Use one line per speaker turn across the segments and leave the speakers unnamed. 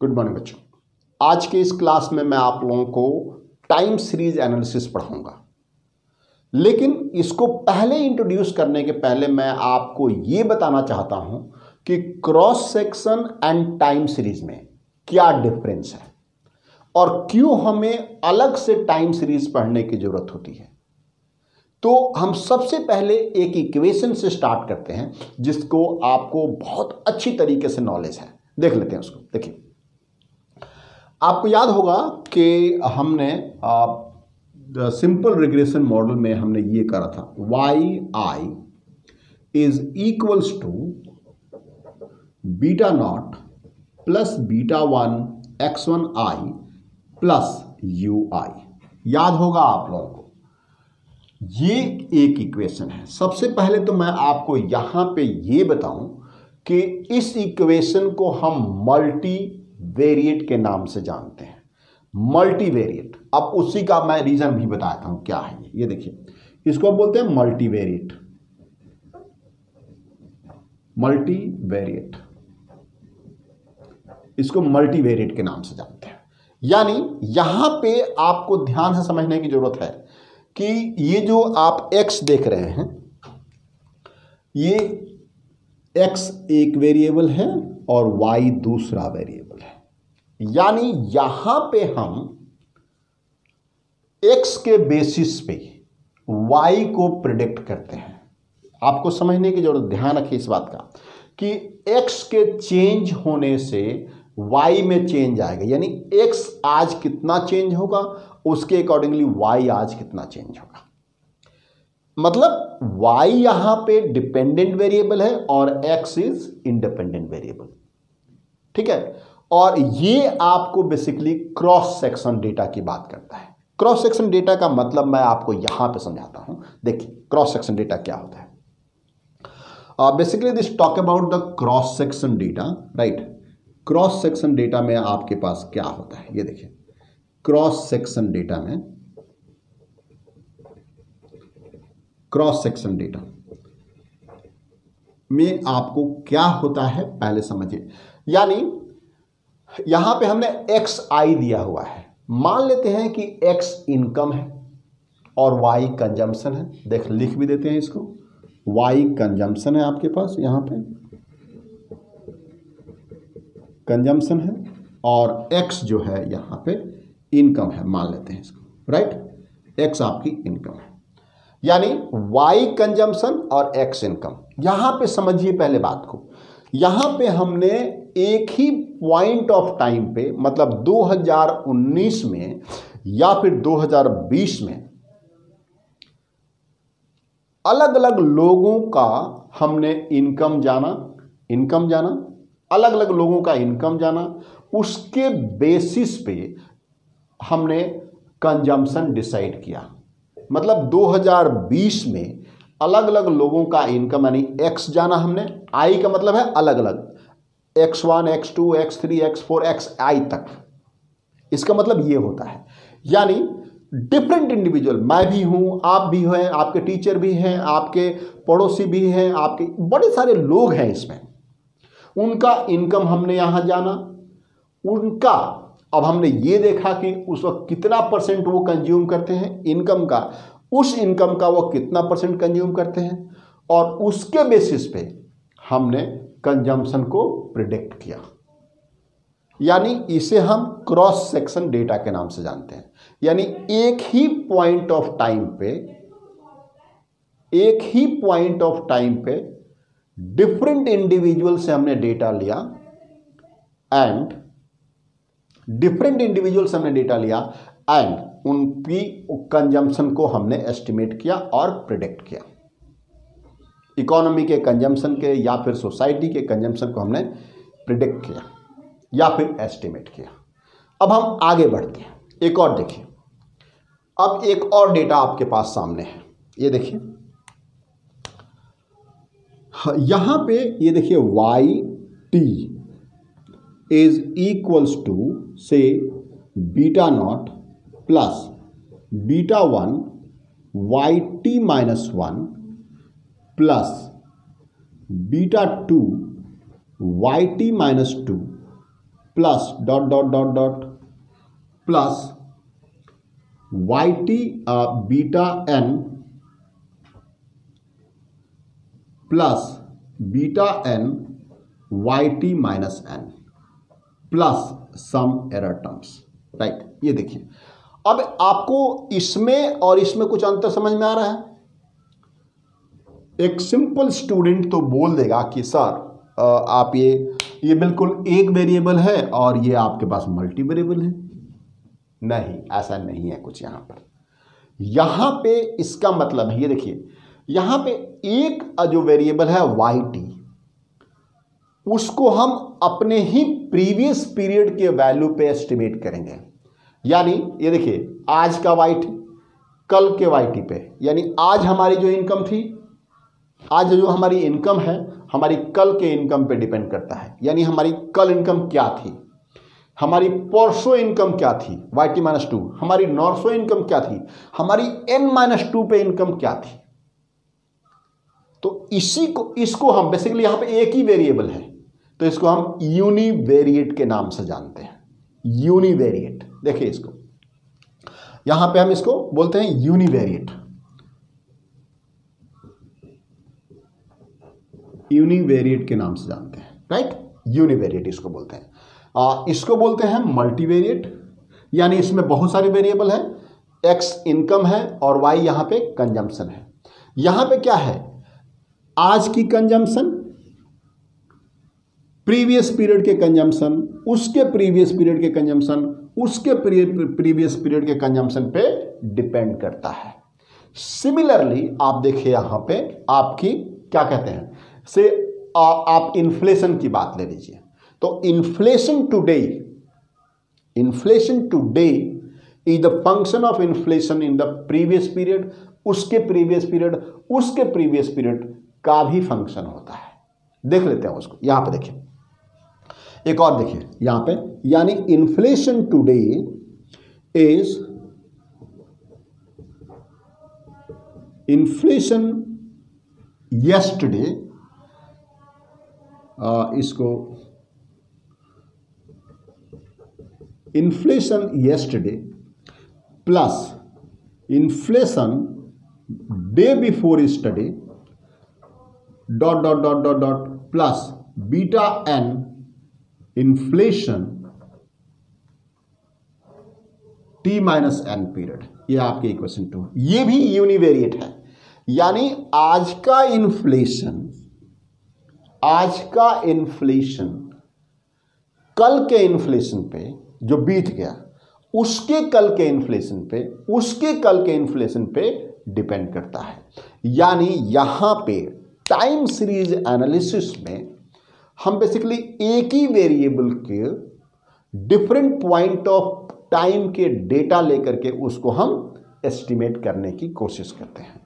Good morning बच्चों। आज के इस क्लास में मैं आप लोगों को टाइम सीरीज एनालिसिस पढ़ाऊंगा, लेकिन इसको पहले इंट्रोड्यूस करने के पहले मैं आपको ये बताना चाहता हूं कि cross section and time series में क्या डिफरेंस है और क्यों हमें अलग से टाइम सीरीज पढ़ने की जरूरत होती है। तो हम सबसे पहले एक इक्वेशन से स्टार्ट करते हैं जिसको आपको बहुत अच्छी तरीके से नॉलेज है। देख लेते हैं उसको। देखिए, आपको याद होगा कि हमने सिंपल रिग्रेशन मॉडल में हमने ये करा था, Y I is equals to beta not plus beta one X one I plus U I. याद होगा आप लोगों को, ये एक इक्वेशन है। सबसे पहले तो मैं आपको यहां पे ये बताऊं कि इस इक्वेशन को हम मल्टी वेरिएट के नाम से जानते हैं। मल्टी वेरिएट, अब उसी का मैं रीजन भी बताता हूं क्या है ये देखिए, इसको बोलते हैं मल्टी वेरिएट। मल्टी वेरिएट, इसको मल्टी वेरिएट के नाम से जानते हैं। यानी यहां पे आपको ध्यान से समझने की जरूरत है कि ये जो आप x देख रहे हैं, ये x एक वेरिएबल है और y दूसरा वेरिएबल है। यानी यहां पे हम x के बेसिस पे y को प्रिडिक्ट करते हैं। आपको समझने की जरूरत, ध्यान रखिए इस बात का कि x के चेंज होने से y में चेंज आएगा। यानी x आज कितना चेंज होगा उसके अकॉर्डिंगली y आज कितना चेंज होगा। मतलब y यहां पे डिपेंडेंट वेरिएबल है और x इज इंडिपेंडेंट वेरिएबल। ठीक है, और ये आपको बेसिकली क्रॉस सेक्शन डेटा की बात करता है। क्रॉस सेक्शन डेटा का मतलब मैं आपको यहां पे समझाता हूं। देखिए, क्रॉस सेक्शन डेटा क्या होता है। Basically this talk about the cross section data, right. Cross section data में आपके पास क्या होता है, ये देखिए, क्रॉस सेक्शन डेटा में, क्रॉस सेक्शन डेटा में आपको क्या होता है पहले समझिए। यानी यहां पे हमने एक्स आई दिया हुआ है। मान लेते हैं कि एक्स इनकम है और वाई कंजम्पशन है। देख, लिख भी देते हैं इसको, वाई कंजम्पशन है आपके पास, यहां पे कंजम्पशन है और एक्स जो है यहां पे इनकम है, मान लेते हैं इसको, राइट। एक्स आपकी इनकम है, यानी वाई कंजम्पशन और एक्स इनकम। यहां पे समझिए पहले बात को, यहां पे हमने एक ही पॉइंट ऑफ टाइम पे, मतलब 2019 में या फिर 2020 में अलग अलग लोगों का हमने इनकम जाना, अलग अलग लोगों का इनकम जाना, उसके बेसिस पे हमने कंजम्पशन डिसाइड किया। मतलब 2020 में अलग अलग लोगों का इनकम यानी एक्स जाना हमने, आई का मतलब है अलग अलग, x1 x2 x3 x4 xi तक। इसका मतलब ये होता है, यानी डिफरेंट इंडिविजुअल, मैं भी हूं, आप भी हैं, आपके टीचर भी हैं, आपके पड़ोसी भी हैं, आपके बड़े सारे लोग हैं इसमें, उनका इनकम हमने यहां जाना। उनका अब हमने ये देखा कि उस वक्त कितना परसेंट वो कंज्यूम करते हैं इनकम का, उस इनकम का वो कितना परसेंट कंज्यूम करते हैं, और उसके बेसिस पे हमने कंजम्पशन को प्रिडिक्ट किया। यानी इसे हम क्रॉस सेक्शन डेटा के नाम से जानते हैं। यानी एक ही पॉइंट ऑफ टाइम पे डिफरेंट इंडिविजुअल से हमने डेटा लिया एंड उनकी कंजम्पशन को हमने एस्टिमेट किया और प्रिडिक्ट किया। इकोनॉमी के कंजम्पशन के या फिर सोसाइटी के कंजम्पशन को हमने प्रिडिक्ट किया या फिर एस्टिमेट किया। अब हम आगे बढ़ते हैं, एक और देखिए। अब एक और डेटा आपके पास सामने है, ये देखिए, यहां पे ये देखिए, Y T is equals to से beta not plus beta one Y T minus one plus beta two Y T minus two plus dot dot dot dot plus Y T beta N plus beta N Y T minus N plus some error terms, right. ये देखिए, अब आपको इसमें और इसमें कुछ अंतर समझ में आ रहा है। एक सिंपल स्टूडेंट तो बोल देगा कि सर आप ये बिल्कुल एक वेरिएबल है और ये आपके पास मल्टी वेरिएबल है। नहीं, ऐसा नहीं है कुछ। यहां पे इसका मतलब है, ये देखिए, यहां पे एक जो वेरिएबल है वाई टी, उसको हम अपने ही प्रीवियस पीरियड के वैल्यू पे एस्टिमेट करेंगे। यानी ये देखिए, आज का वाई टी कल के वाई टी पे, यानी आज हमारी जो इनकम थी, आज जो हमारी इनकम है हमारी कल के इनकम पे डिपेंड करता है। यानी हमारी कल इनकम क्या थी, हमारी परसों इनकम क्या थी वाई टी माइनस टू, हमारी नौसों इनकम क्या थी, हमारी एन माइनस टू पे इनकम क्या थी। तो इसको हम बेसिकली यहां पे एक ही वेरिएबल है तो इसको हम यूनिवेरिएट के नाम से जानते हैं। यूनिवेरिएट, देखिए इसको यहां पे हम इसको बोलते हैं यूनिवेरिएट। यूनिवेरिएट के नाम से जानते हैं, राइट। यूनिवेरिएट इसको बोलते हैं। इसको बोलते हैं मल्टीवेरिएट, यानी इसमें बहुत सारे वेरिएबल है, एक्स इनकम है और वाई यहां पे कंजम्पशन है। यहां पे क्या है, आज की कंजम्पशन, प्रीवियस पीरियड के कंजम्पशन, उसके प्रीवियस पीरियड के कंजम्पशन, उसके प्रीवियस पीरियड के कंजम्पशन पे डिपेंड करता है। सिमिलरली आप देखिए यहां पे आपकी क्या कहते हैं से आप इन्फ्लेशन की बात ले लीजिए। तो inflation today is the function of inflation in the previous period, उसके प्रीवियस पीरियड, उसके प्रीवियस पीरियड का भी फंक्शन होता है। देख लेते हैं उसको। यहां पे देखिए, एक और देखिए यहां पे, यानी inflation today is inflation yesterday, इसको inflation yesterday plus inflation day before yesterday dot dot dot dot dot plus beta N inflation T minus N period. ये आपके इक्वेशन 2, ये भी यूनिवेरिएट है। यानी आज का इन्फ्लेशन कल के इन्फ्लेशन पे जो बीत गया, उसके कल के इन्फ्लेशन पे डिपेंड करता है। यानी यहां पे टाइम सीरीज एनालिसिस में हम बेसिकली एक ही वेरिएबल के डिफरेंट पॉइंट ऑफ टाइम के डेटा लेकर के उसको हम एस्टिमेट करने की कोशिश करते हैं।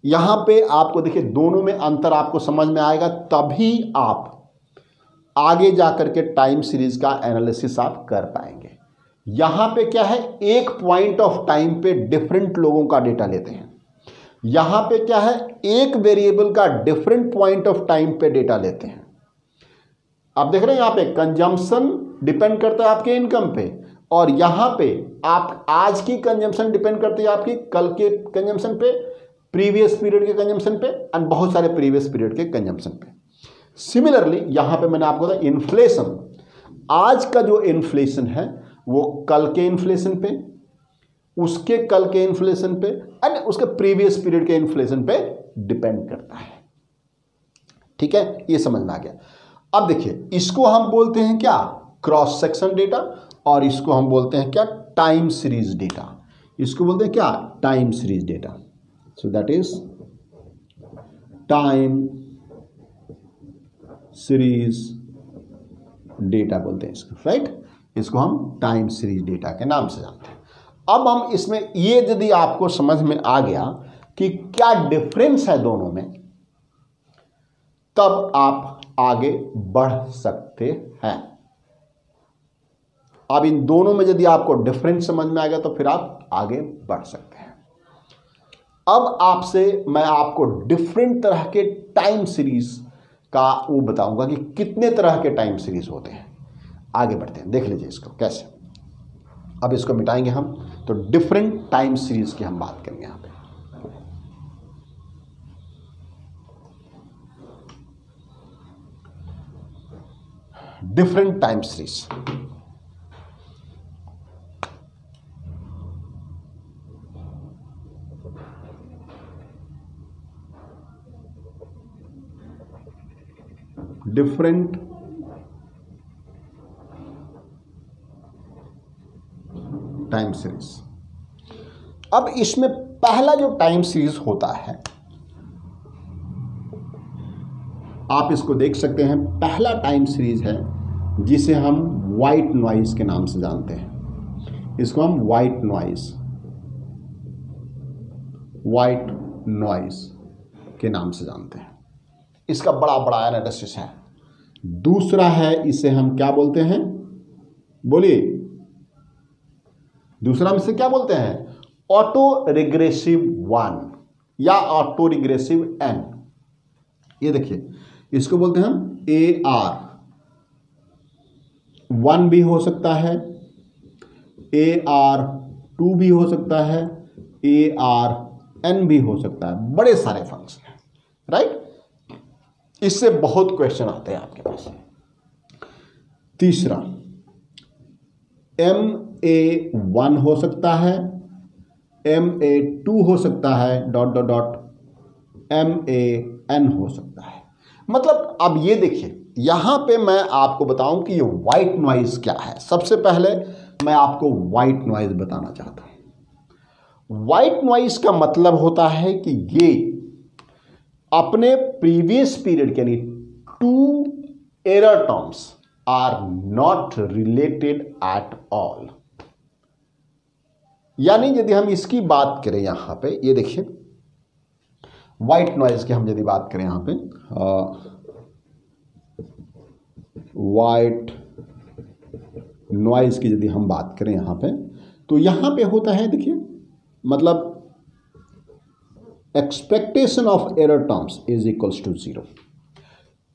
यहां पे आपको देखिए, दोनों में अंतर आपको समझ में आएगा, तभी आप आगे जाकर के टाइम सीरीज का एनालिसिस आप कर पाएंगे। यहां पे क्या है, एक पॉइंट ऑफ टाइम पे डिफरेंट लोगों का डेटा लेते हैं। यहां पे क्या है, एक वेरिएबल का डिफरेंट पॉइंट ऑफ टाइम पे डेटा लेते हैं। आप देख रहे हैं यहां पे कंजम्पशन डिपेंड करता है आपके इनकम पे, और यहां पे आप आज की कंजम्पशन डिपेंड करती है आपकी कल के कंजम्पशन पे, प्रीवियस पीरियड के कंजम्पशन पे, एंड बहुत सारे प्रीवियस पीरियड के कंजम्पशन पे। सिमिलरली यहां पे मैंने आपको बताया, इन्फ्लेशन, आज का जो इन्फ्लेशन है वो कल के इन्फ्लेशन पे, उसके कल के इन्फ्लेशन पे एंड उसके प्रीवियस पीरियड के इन्फ्लेशन पे डिपेंड करता है। ठीक है, ये समझ में आ गया। अब देखिए, इसको हम बोलते हैं क्या, क्रॉस सेक्शन डेटा, और इसको हम बोलते हैं क्या, टाइम सीरीज डेटा। इसको बोलते हैं क्या, time series data. So that is time series data बोलते हैं इसको, राइट। इसको हम टाइम सीरीज डेटा के नाम से जानते हैं। अब हम इसमें ये यदि आपको समझ में आ गया कि क्या डिफरेंस है दोनों में, तब आप आगे बढ़ सकते हैं। अब इन दोनों में यदि आपको डिफरेंस समझ में आ गया तो फिर आप आगे बढ़ सकते हैं। अब आपसे मैं आपको डिफरेंट तरह के टाइम सीरीज का वो बताऊंगा कि कितने तरह के टाइम सीरीज होते हैं। आगे बढ़ते हैं, देख लीजिए इसको कैसे। अब इसको मिटाएंगे हम, तो डिफरेंट टाइम सीरीज की हम बात करेंगे यहां पे। Different time series, different time series. अब इसमें पहला जो टाइम सीरीज होता है, आप इसको देख सकते हैं, पहला टाइम सीरीज है जिसे हम व्हाइट नॉइज के नाम से जानते हैं। इसको हम व्हाइट नॉइज के नाम से जानते हैं। इसका बड़ा बड़ा एनालिसिस है। दूसरा है, इसे हम क्या बोलते हैं, बोलिए, दूसरा में से क्या बोलते हैं, ऑटो रिग्रेसिव 1 या ऑटो रिग्रेसिव n। ये देखिए, इसको बोलते हैं हम AR1 भी हो सकता है, AR2 भी हो सकता है, ARN भी हो सकता है, बड़े सारे फंक्शन हैं, राइट। इससे बहुत क्वेश्चन आते हैं आपके पास। तीसरा MA1 हो सकता है, MA2 हो सकता है, डॉट डॉट डॉट MAN हो सकता है। मतलब अब ये देखिए, यहां पे मैं आपको बताऊं कि ये व्हाइट नॉइज क्या है। सबसे पहले मैं आपको व्हाइट नॉइज बताना चाहता हूं। व्हाइट नॉइज का मतलब होता है कि ये अपने प्रीवियस पीरियड के यानी 2 error terms are not related at all. यानी यदि हम इसकी बात करें यहां पे, ये देखिए व्हाइट नॉइज की हम यदि बात करें यहां पे, व्हाइट नॉइज की यदि हम बात करें यहां पे, तो यहां पे होता है, देखिए, मतलब expectation of error terms is equals to 0।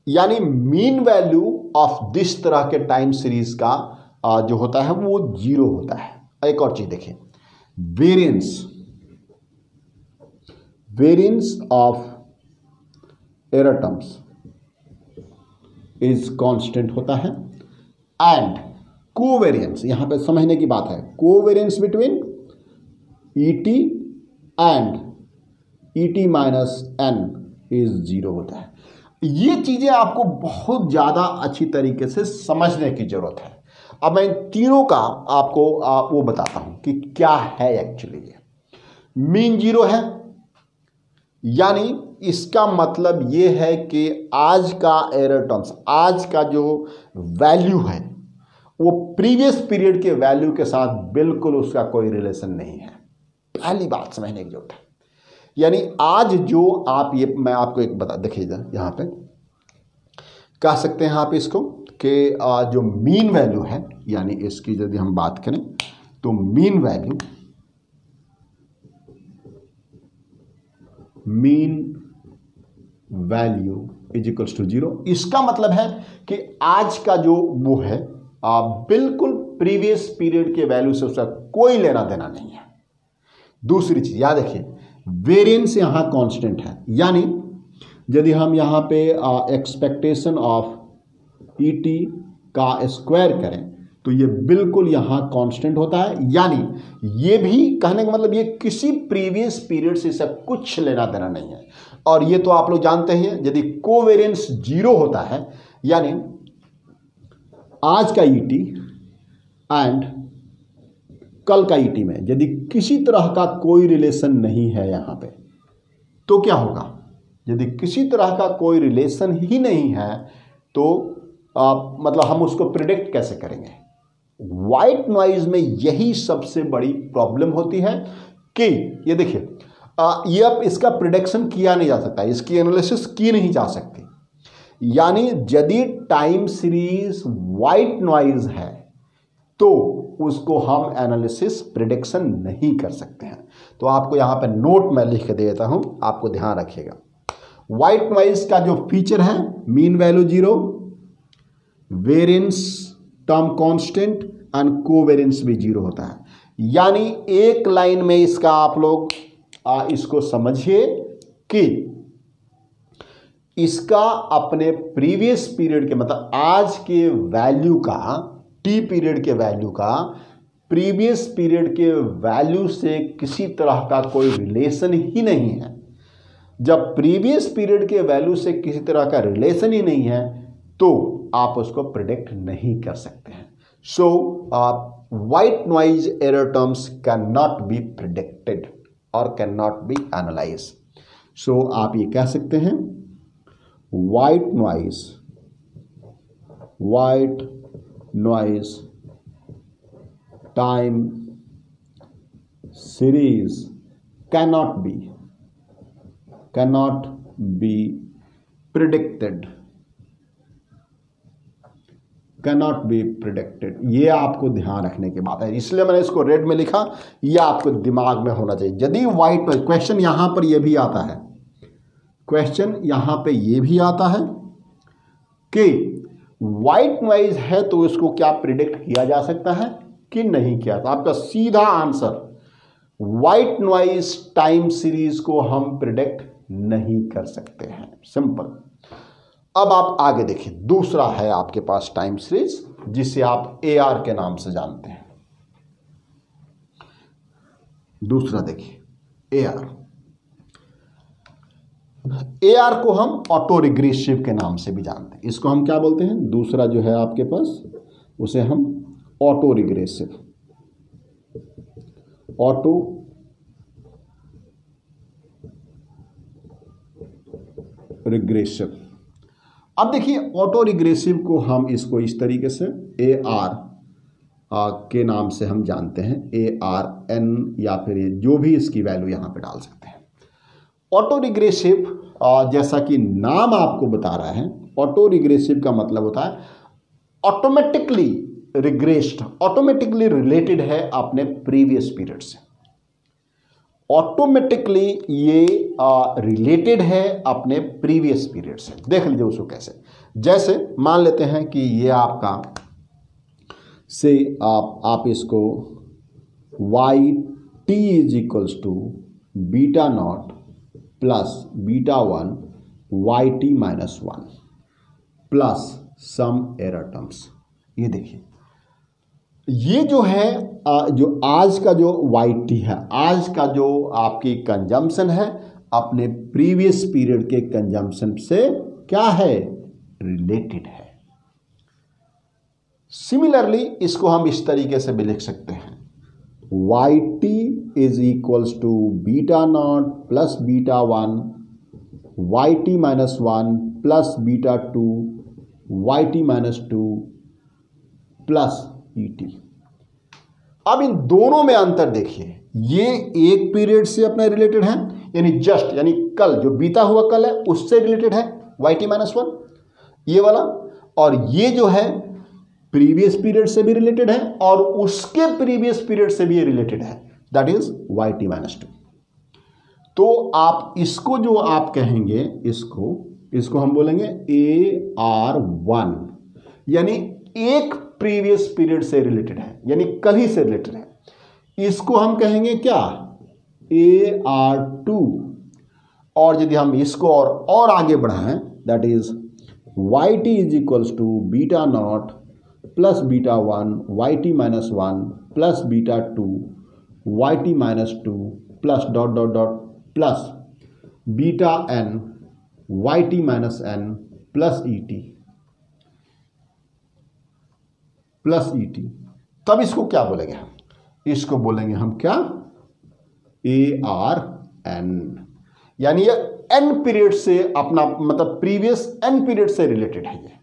यानी मीन वैल्यू ऑफ दिस तरह के टाइम सीरीज का जो होता है वो 0 होता है। एक और चीज देखिए, variance of error terms is constant होता है, एंड कोवेरिएंस, यहां पे समझने की बात है, covariance between ET and ET minus n is 0 होता है। ये चीजें आपको बहुत ज्यादा अच्छी तरीके से समझने की जरूरत है। अब मैं इन तीनों का आपको वो बताता हूं कि क्या है एक्चुअली। ये मीन 0 है, यानी इसका मतलब ये है कि आज का एरर टर्म्स, आज का जो वैल्यू है वो प्रीवियस पीरियड के वैल्यू के साथ बिल्कुल उसका कोई रिलेशन नहीं है। पहली बात समझने की जरूरत है। यानी आज जो आप, ये मैं आपको एक बता, देखिएगा यहां पे कह सकते हैं आप इसको कि जो मीन वैल्यू है, यानी इसकी यदि हम बात करें तो mean value is equals to 0। इसका मतलब है कि आज का जो वो है बिल्कुल प्रीवियस पीरियड के वैल्यू से उसका कोई लेना देना नहीं है। दूसरी चीज याद रखिए, वेरिएंस यहां कांस्टेंट है, यानी यदि हम यहां पे एक्सपेक्टेशन ऑफ ET का स्क्वायर करें तो ये बिल्कुल यहां कांस्टेंट होता है। यानी ये भी कहने का मतलब ये किसी प्रीवियस पीरियड से सब कुछ लेना देना नहीं है। और ये तो आप लोग जानते हैं, यदि कोवेरिएंस 0 होता है, यानी आज का ET एंड कल का ET में यदि किसी तरह का कोई रिलेशन नहीं है यहां पे, तो क्या होगा? यदि किसी तरह का कोई रिलेशन ही नहीं है तो मतलब हम उसको प्रिडिक्ट कैसे करेंगे? व्हाइट नॉइज में यही सबसे बड़ी प्रॉब्लम होती है कि ये देखिए, ये अब इसका प्रिडिक्शन किया नहीं जा सकता, इसकी एनालिसिस की नहीं जा सकती। यानी यदि टाइम सीरीज व्हाइट नॉइज है तो उसको हम एनालिसिस प्रिडिक्शन नहीं कर सकते हैं। तो आपको यहां पे नोट मैं लिख के दे देता हूं, आपको ध्यान रखिएगा। व्हाइट नॉइज का जो फीचर है, mean value 0, variance term constant and covariance भी 0 होता है। यानी एक लाइन में इसका आप लोग इसको समझिए कि इसका अपने प्रीवियस पीरियड के मतलब आज के वैल्यू का टी पीरियड के वैल्यू का प्रीवियस पीरियड के वैल्यू से किसी तरह का कोई रिलेशन ही नहीं है। जब प्रीवियस पीरियड के वैल्यू से किसी तरह का रिलेशन ही नहीं है तो आप उसको प्रिडिक्ट नहीं कर सकते हैं। So white noise error terms can not be predicted और can not be analyse. So आप ये कह सकते हैं white noise time series cannot be predicted, ये आपको ध्यान रखने की बात है, इसलिए मैंने इसको रेड में लिखा। ये आपको दिमाग में होना चाहिए। यदि व्हाइट नॉइज क्वेश्चन यहां पर ये भी आता है, क्वेश्चन यहां पे ये भी आता है कि व्हाइट नॉइज है तो इसको क्या प्रिडिक्ट किया जा सकता है कि नहीं किया। तो आपका सीधा answer white noise time series को हम प्रिडिक्ट नहीं कर सकते हैं, सिंपल। अब आप आगे देखिए, दूसरा है आपके पास टाइम सीरीज जिसे आप AR के नाम से जानते हैं। दूसरा देखिए AR को हम ऑटो रिग्रेसिव के नाम से भी जानते हैं। इसको हम क्या बोलते हैं, दूसरा जो है आपके पास उसे हम ऑटो रिग्रेसिव अब देखिए ऑटो रिग्रेसिव को हम इसको इस तरीके से AR के नाम से हम जानते हैं, ARN या फिर जो भी इसकी वैल्यू यहां पे डाल सकते हैं। ऑटो रिग्रेसिव जैसा कि नाम आपको बता रहा है, ऑटो रिग्रेसिव का मतलब होता है ऑटोमेटिकली रिग्रेस्ड, ऑटोमेटिकली रिलेटेड है अपने प्रीवियस पीरियड से। ऑटोमेटिकली ये रिलेटेड है अपने प्रीवियस पीरियड से। देख लीजिए उसको कैसे, जैसे मान लेते हैं कि ये आपका से आप इसको YT is equals to beta not plus beta 1 YT minus 1 plus some error terms. ये देखिए, ये जो है जो आज का जो YT है, आज का जो आपकी कंजम्पशन है अपने प्रीवियस पीरियड के कंजम्पशन से क्या है, रिलेटेड है। सिमिलरली इसको हम इस तरीके से भी लिख सकते हैं, YT is equals to beta not plus beta 1 YT minus 1 plus beta 2 YT minus 2 plus ET। अब इन दोनों में अंतर देखिए, ये एक पीरियड से अपना रिलेटेड है, यानी जस्ट यानी कल जो बीता हुआ कल है उससे रिलेटेड है YT माइनस 1 ये वाला, और ये जो है प्रीवियस पीरियड से भी रिलेटेड है और उसके प्रीवियस पीरियड से भी रिलेटेड है, दैट इज YT माइनस 2। तो आप इसको जो आप कहेंगे, इसको हम बोलेंगे AR1, यानी एक प्रीवियस पीरियड से रिलेटेड है, यानी कल ही से रिलेटेड है। इसको हम कहेंगे क्या, AR2। और यदि हम इसको और आगे बढ़ाएं, that is YT is equals to beta not plus beta 1 YT minus 1 plus beta 2 YT minus 2 plus dot dot dot plus beta n YT minus n plus ET। तब इसको क्या बोलेंगे हम, इसको बोलेंगे हम क्या, ARN, यानी ये n पीरियड से अपना मतलब प्रीवियस n पीरियड से रिलेटेड है ये।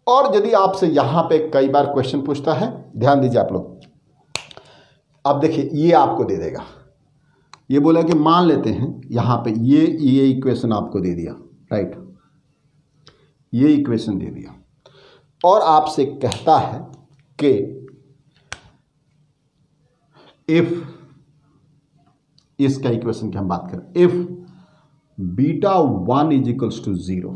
और यदि आपसे यहां पे कई बार क्वेश्चन पूछता है, ध्यान दीजिए आप लोग, अब देखिए ये आपको दे देगा, ये बोला कि मान लेते हैं यहां पे ये इक्वेशन आपको दे दिया, राइट, ये इक्वेशन दे दिया और आपसे कहता है कि इफ, इसका इक्वेशन की हम बात करें, if beta 1 is equals to 0,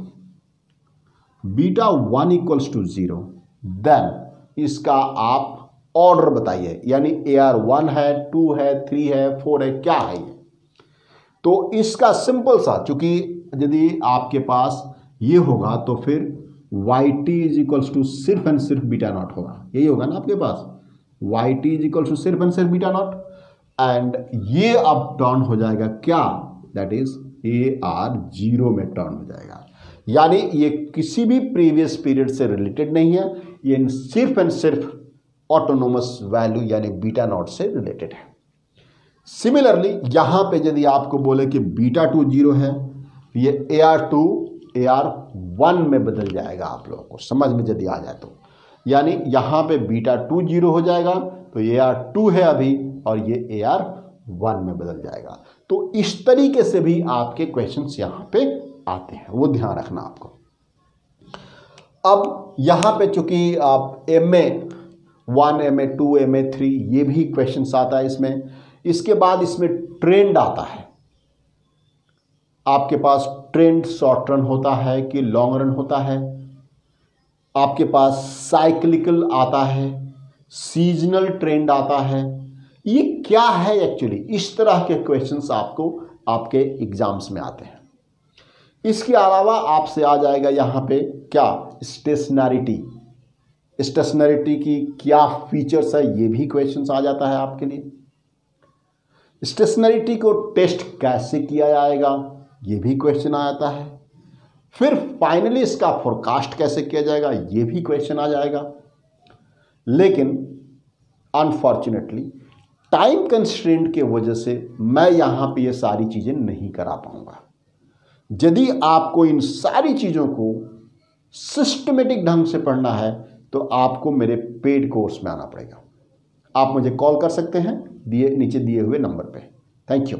beta 1 equals to 0 then इसका आप ऑर्डर बताइए, यानी AR1 है, 2 है, 3 है, 4 है, क्या है ये। तो इसका सिंपल सा, चूंकि यदि आपके पास ये होगा तो फिर YT इज इक्वल्स टू सिर्फ एंड सिर्फ बीटा नॉट होगा, यही होगा ना आपके पास, YT इज इक्वल्स टू सिर्फ एंड सिर्फ बीटा नॉट, एंड ये अब टर्न हो जाएगा क्या, दैट इज AR0 में टर्न हो जाएगा। यानी ये किसी भी प्रीवियस पीरियड से रिलेटेड नहीं है, ये सिर्फ एंड सिर्फ ऑटोनोमस वैल्यू यानी बीटा नॉट से रिलेटेड है। सिमिलरली यहां पे यदि आपको बोले कि β2 0 है, ये AR2 AR1 में बदल जाएगा, आप लोगों को समझ में यदि आ जाए तो, यानी यहां पे β2 0 हो जाएगा तो AR2 है अभी और ये AR1 में बदल जाएगा। तो इस तरीके से भी आपके क्वेश्चंस यहां पे आते हैं, वो ध्यान रखना आपको। अब यहां पे चूंकि आप MA1 MA2 MA3 ये भी क्वेश्चंस आता है इसमें, इसके बाद इसमें ट्रेंड आता है, आपके पास ट्रेंड शॉर्ट रन होता है कि लॉन्ग रन होता है, आपके पास साइक्लिकल आता है, सीजनल ट्रेंड आता है, ये क्या है एक्चुअली, इस तरह के क्वेश्चंस आपको आपके एग्जाम्स में आते हैं। इसके अलावा आपसे आ जाएगा यहाँ पे क्या, स्टेशनरिटी, स्टेशनरिटी की क्या फीचर्स है, ये भी क्वेश्चंस आ जाता है आपके लिए। स्टेशनरिटी को टेस्ट कैसे किया जाएगा, ये भी क्वेश्चन आ जाता है। फिर फाइनली इसका फोरकास्ट कैसे किया जाएगा, ये भी क्वेश्चन आ जाएगा। लेकिन अनफॉर्चुनेटली टाइम कंस्ट्रेंट के वजह से मैं यहां पे ये सारी चीजें नहीं करा पाऊंगा। यदि आपको इन सारी चीजों को सिस्टमेटिक ढंग से पढ़ना है तो आपको मेरे पेड कोर्स में आना पड़ेगा। आप मुझे कॉल कर सकते हैं नीचे दिए हुए नंबर पे। Thank you.